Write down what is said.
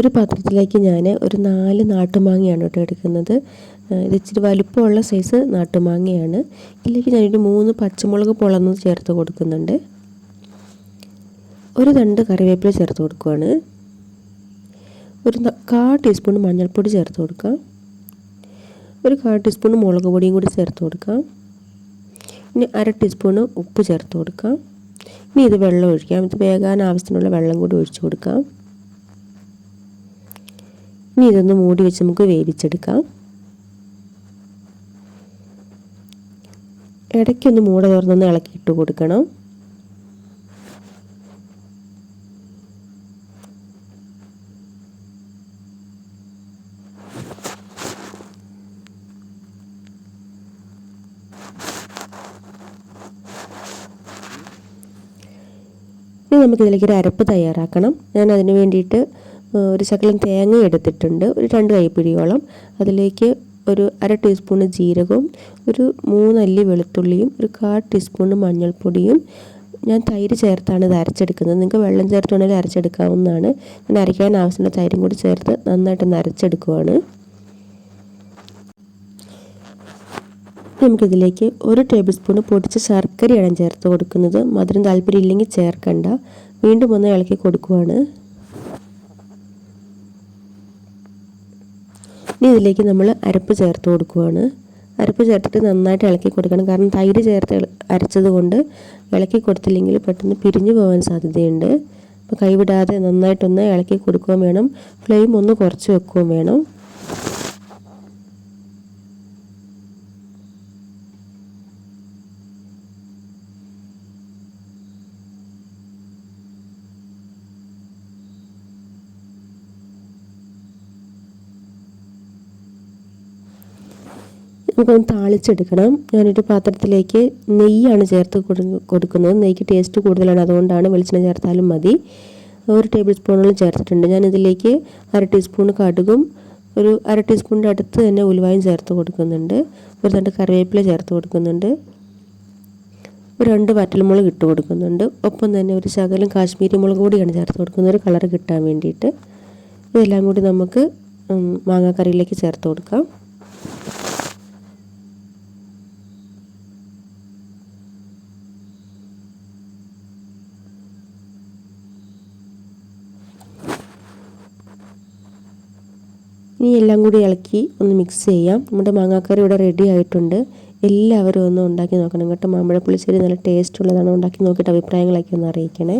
ഒരു പാത്രത്തിലേക്ക് ഞാൻ ഒരു 4 നാട്ടുമാങ്ങയാണ് കേട്ടോ എടുക്കുന്നത്. ഇത് ഇച്ചിരി വലുപ്പമുള്ള സൈസ് നാട്ടുമാങ്ങയാണ്. ഇതിലേക്ക് ഞാനൊരു 3 പച്ചമുളക് പൊളന്നത് ചേർത്ത് കൊടുക്കുന്നുണ്ട്. ഒരു തണ്ട് കറിവേപ്പില ചേർത്ത് കൊടുക്കുകയാണ്. ഒരു 1/4 ടീസ്പൂൺ മഞ്ഞൾപ്പൊടി ചേർത്ത് കൊടുക്കാം. ഒരു 1/4 ടീസ്പൂൺ മുളക് പൊടിയും കൂടി ചേർത്ത് കൊടുക്കാം. ഇനി 1/2 ടീസ്പൂൺ ഉപ്പ് ചേർത്ത് കൊടുക്കാം. ഇനി ഇത് വെള്ളം ഒഴിക്കാം. ഇത് വേകാൻ ആവശ്യത്തിനുള്ള വെള്ളം കൂടി ഒഴിച്ചു കൊടുക്കാം. ഇനി ഇതൊന്ന് മൂടി വെച്ച് നമുക്ക് വേവിച്ചെടുക്കാം. ഇടയ്ക്കൊന്ന് മൂട തുറന്നൊന്ന് ഇളക്കിയിട്ട് കൊടുക്കണം. ഇനി നമുക്കിതിലേക്ക് ഒരു അരപ്പ് തയ്യാറാക്കണം. ഞാൻ അതിന് വേണ്ടിയിട്ട് ഒരു ശകലം തേങ്ങ എടുത്തിട്ടുണ്ട്, ഒരു 2 കൈപ്പിടിയോളം. അതിലേക്ക് ഒരു 1/2 ടീസ്പൂൺ ജീരകവും ഒരു 3 അല്ലി വെളുത്തുള്ളിയും ഒരു 1/4 ടീസ്പൂൺ മഞ്ഞൾപ്പൊടിയും. ഞാൻ തൈര് ചേർത്താണ് ഇത് അരച്ചെടുക്കുന്നത്. നിങ്ങൾക്ക് വെള്ളം ചേർത്ത് വേണമെങ്കിൽ അരച്ചെടുക്കാവുന്നതാണ്. ഞാൻ അരയ്ക്കാൻ ആവശ്യമുള്ള തൈരും കൂടി ചേർത്ത് നന്നായിട്ടൊന്ന് അരച്ചെടുക്കുവാണ്. നമുക്കിതിലേക്ക് 1 ടേബിൾ സ്പൂൺ പൊടിച്ച ശർക്കരയാണ് ചേർത്ത് കൊടുക്കുന്നത്. മധുരം താല്പര്യം ഇല്ലെങ്കിൽ ചേർക്കണ്ട. വീണ്ടും ഒന്ന് ഇളക്കി കൊടുക്കുവാണ്. ഇനി ഇതിലേക്ക് നമ്മൾ അരപ്പ് ചേർത്ത് കൊടുക്കുവാണ്. അരപ്പ് ചേർത്തിട്ട് നന്നായിട്ട് ഇളക്കി കൊടുക്കണം. കാരണം തൈര് ചേർത്ത് അരച്ചത് കൊണ്ട് ഇളക്കി കൊടുത്തില്ലെങ്കിൽ പെട്ടെന്ന് പിരിഞ്ഞു പോകാൻ സാധ്യതയുണ്ട്. അപ്പോൾ കൈവിടാതെ നന്നായിട്ടൊന്ന് ഇളക്കി കൊടുക്കുകയും വേണം. ഫ്ലെയിം ഒന്ന് കുറച്ച് വെക്കുകയും വേണം. നമുക്കൊന്ന് താളിച്ചെടുക്കണം. ഞാനൊരു പാത്രത്തിലേക്ക് നെയ്യാണ് ചേർത്ത് കൊടുക്കുന്നത്. നെയ്ക്ക് ടേസ്റ്റ് കൂടുതലാണ്, അതുകൊണ്ടാണ്. വെളിച്ചെണ്ണ ചേർത്താലും മതി. 1 ടേബിൾ സ്പൂണോളം ചേർത്തിട്ടുണ്ട്. ഞാനിതിലേക്ക് 1/2 ടീസ്പൂൺ കടുകും ഒരു 1/2 ടീസ്പൂണിൻ്റെ അടുത്ത് തന്നെ ഉലുവായും ചേർത്ത് കൊടുക്കുന്നുണ്ട്. ഒരു തണ്ട് കറിവേപ്പില ചേർത്ത് കൊടുക്കുന്നുണ്ട്. ഒരു 2 വറ്റൽമുളക് ഇട്ട് കൊടുക്കുന്നുണ്ട്. ഒപ്പം തന്നെ ഒരു ശകലം കാശ്മീരി മുളക് പൊടിയാണ് ചേർത്ത് കൊടുക്കുന്നത്, ഒരു കളർ കിട്ടാൻ വേണ്ടിയിട്ട്. ഇതെല്ലാം കൂടി നമുക്ക് മാങ്ങാക്കറിയിലേക്ക് ചേർത്ത് കൊടുക്കാം. ഇനി എല്ലാം കൂടി ഇളക്കി ഒന്ന് മിക്സ് ചെയ്യാം. നമ്മുടെ മാങ്ങാക്കറി ഇവിടെ റെഡി ആയിട്ടുണ്ട്. എല്ലാവരും ഒന്ന് ഉണ്ടാക്കി നോക്കണം കേട്ടോ. മാമ്പഴ പുളിശ്ശേരി നല്ല ടേസ്റ്റ് ഉള്ളതാണ്. ഉണ്ടാക്കി നോക്കിയിട്ട് അഭിപ്രായങ്ങളൊക്കെ ഒന്ന് അറിയിക്കണേ.